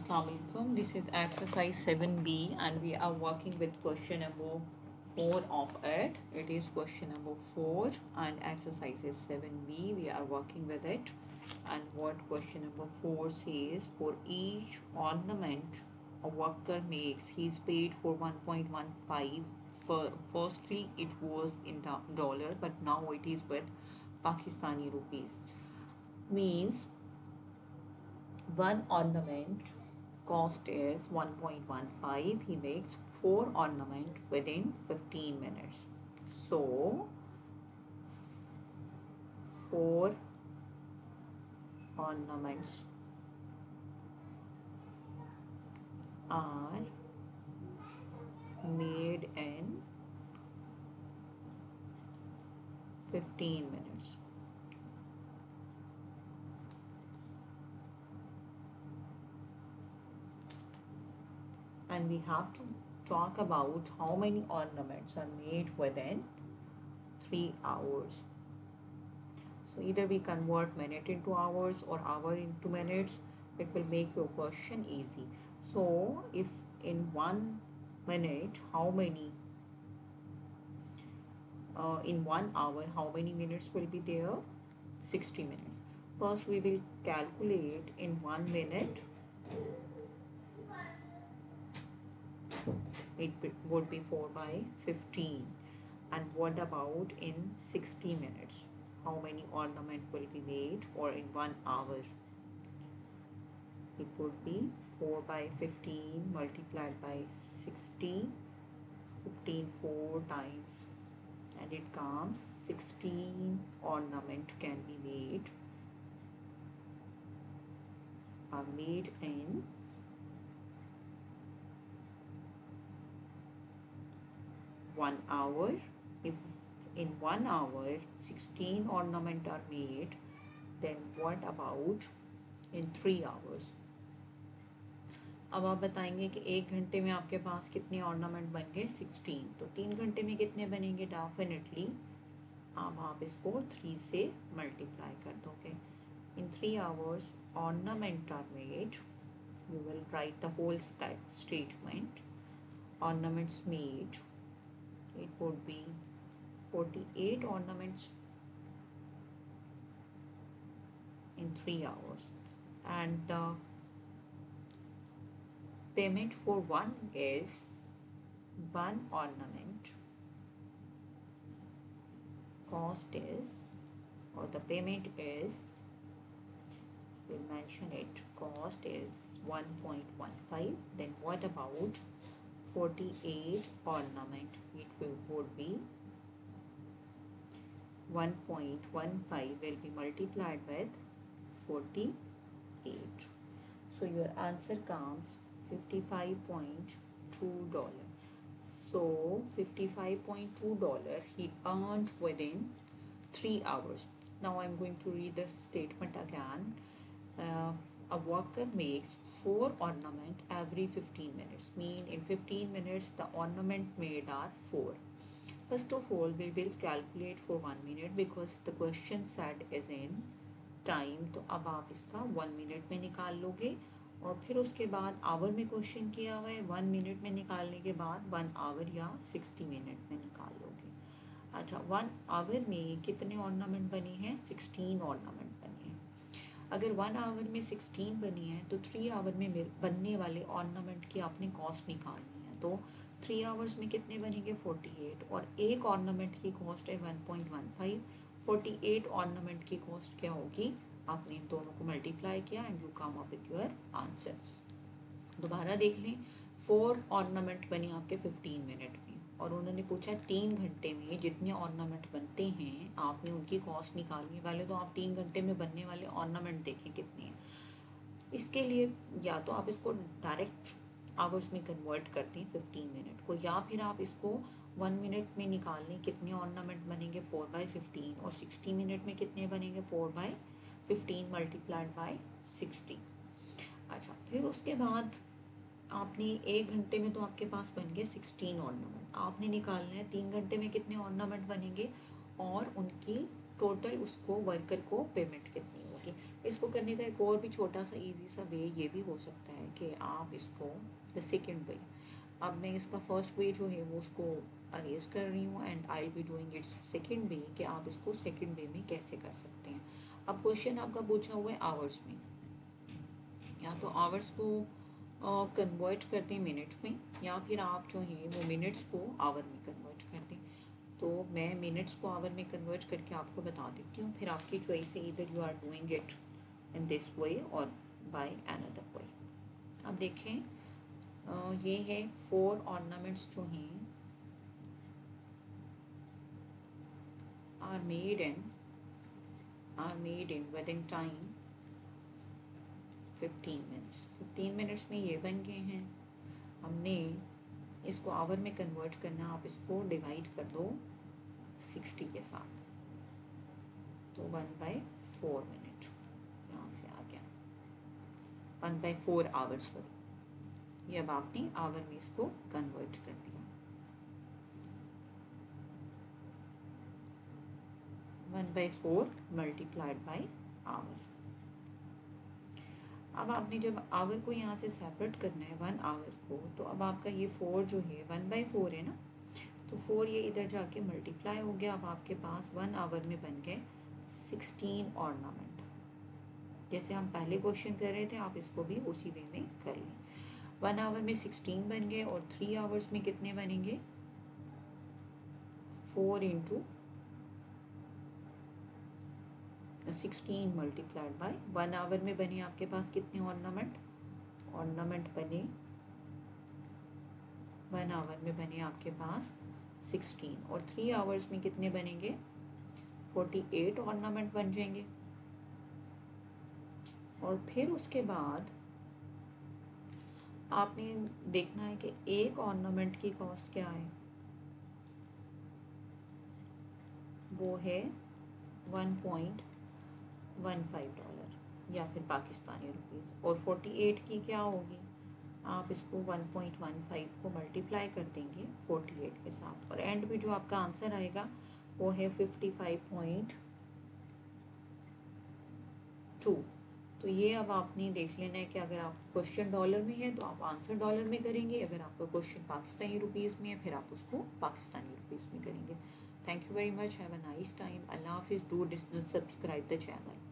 Assalamualaikum. This is exercise 7B and we are working with question number 4 of it. It is question number 4 and exercise is 7B. We are working with it. And what question number 4 says, for each ornament a worker makes, he is paid for 1.15. Firstly, it was in dollar, but now it is with Pakistani rupees. Means one ornament cost is 1.15. He makes 4 ornament within 15 minutes. So 4 ornaments are made in 15 minutes. And we have to talk about how many ornaments are made within 3 hours. So either we convert minute into hours or hour into minutes. It will make your question easy. So if in 1 minute, how many in 1 hour, how many minutes will be there? 60 minutes. First we will calculate in 1 minute. It would be 4 by 15. And what about in 60 minutes? How many ornament will be made? Or in 1 hour? It would be 4 by 15 multiplied by 60. 15 4 times. And it comes 16 ornament can be made. Are made in 1 hour. If in 1 hour 16 ornament are made, then what about in 3 hours? अब आप बताएंगे कि 1 घंटे में आपके पास कितने ornament बन गए? 16. तो 3 घंटे में कितने बनेंगे? डेफिनेटली अब आप इसको 3 से मल्टीप्लाई कर दोगे. In 3 hours ornament are made. You will write the whole statement. Ornaments made. It would be 48 ornaments in 3 hours. And the payment for one is 1 ornament cost is, or the payment is, we'll mention it, cost is 1.15. Then what about 48 ornament? It would be 1.15 will be multiplied with 48. So your answer comes $55.2. So $55.2 he earned within 3 hours. Now I'm going to read the statement again. A worker makes 4 ornament every 15 minutes. Mean in 15 minutes the ornament made are 4. First of all, we will calculate for 1 minute because the question set is in time. तो अब आप इसका 1 minute में निकाल लोगे और फिर उसके बाद आवर में क्वेश्चन किया हुआ है. 1 मिनट में निकालने के बाद 1 आवर या 60 मिनट में निकाल लोगे. अच्छा, 1 आवर में कितने ऑर्नामेंट बनी हैं? 16 ऑर्नामेंट बनी हैं. अगर 1 आवर में 16 बनी है तो 3 आवर में बनने वाले ऑर्नामेंट की आपने कॉस्ट निकालनी है. तो 3 आवर्स में कितने बनेंगे? 48. और एक ऑर्नामेंट की कॉस्ट है 1.15. 48 ऑर्नामेंट की कॉस्ट क्या होगी? आपने इन दोनों को मल्टीप्लाई किया and you come up with your answer. दोबारा देख लें. 4 ऑर्नामेंट बने आपके 15 मिनट में और उन्होंने पूछा 3 घंटे में जितने ऑर्नामेंट बनते हैं आपने उनकी कॉस्ट निकालनी है. पहले तो आप 3 घंटे में बनने वाले ऑर्नामेंट देखें कितने हैं. इसके लिए या तो आप इसको डायरेक्ट आवर्स में कन्वर्ट करते हैं 15 मिनट को, या फिर आप इसको 1 मिनट में निकाल लें कितने ऑर्नामेंट बनेंगे 4 बाई 15 और 60 मिनट में कितने बनेंगे 4 बाई 15 मल्टीप्लाइड बाई 60. अच्छा, फिर उसके बाद आपने 1 घंटे में तो आपके पास बन गए 16 ऑर्नामेंट. आपने निकालना है 3 घंटे में कितने ऑर्नामेंट बनेंगे और उनकी टोटल उसको वर्कर को पेमेंट कितनी होगी. ओके, इसको करने का एक और भी छोटा सा इजी सा वे ये भी हो सकता है कि आप इसको द सेकेंड वे, अब मैं इसका फर्स्ट वे जो है वो उसको अरेज कर रही हूँ and I be doing it's second way, कि आप इसको सेकेंड वे में कैसे कर सकते हैं। अब क्वेश्चन आपका पूछा हुआ है आवर्स में, या तो आवर्स को कन्वर्ट कर दें मिनट्स में, या फिर आप जो है वो मिनट्स को आवर में कन्वर्ट कर दें। तो मैं मिनट्स को आवर में कन्वर्ट करके आपको बता देती हूँ, फिर आपकी चॉइस है, इधर you are doing it in this way और बाय अनदर वे। अब देखें ये है 4 ऑर्नामेंट्स जो हैं are made in within time 15 minutes. 15 minutes में ये बन गए हैं। हमने इसको आवर में कन्वर्ट करना, आप इसको डिवाइड कर दो 60 के साथ, तो 1/4 मिनट यहाँ से आ गया, 1/4 आवर्स। सॉरी, ये अब आपने आवर में इसको कन्वर्ट कर दिया। 1/4 मल्टीप्लाइड बाई आवर। अब आपने जब आवर को यहाँ से सेपरेट करना है 1 आवर को, तो अब आपका ये 4 जो है 1/4 है ना, तो 4 ये इधर जाके मल्टीप्लाई हो गया। अब आपके पास 1 आवर में बन गए 16 ऑर्नामेंट। जैसे हम पहले क्वेश्चन कर रहे थे, आप इसको भी उसी वे में कर लें। 1 आवर में 16 बन गए, और 3 आवर्स में कितने बनेंगे, 4 इंटू 16 मल्टीप्लाइड बाय 1 आवर में बने आपके पास कितने ऑर्नामेंट, ऑर्नामेंट बने 1 आवर में बने आपके पास 16, और 3 आवर्स में कितने बनेंगे, 48 ऑर्नामेंट बन जाएंगे। और फिर उसके बाद आपने देखना है कि एक ऑर्नामेंट की कॉस्ट क्या है, वो है $1.15 या फिर पाकिस्तानी रुपीज़, और 48 की क्या होगी, आप इसको 1.15 को मल्टीप्लाई कर देंगे 48 के साथ, और एंड में जो आपका आंसर आएगा वो है 55.2। तो ये अब आपने देख लेना है कि अगर आप क्वेश्चन डॉलर में है तो आप आंसर डॉलर में करेंगे, अगर आपका क्वेश्चन पाकिस्तानी रुपीज़ में है फिर आप उसको पाकिस्तानी रुपीज़ में करेंगे। Thank you very much, have a nice time, अल्लाह हाफिज़, डू सब्सक्राइब द चैनल।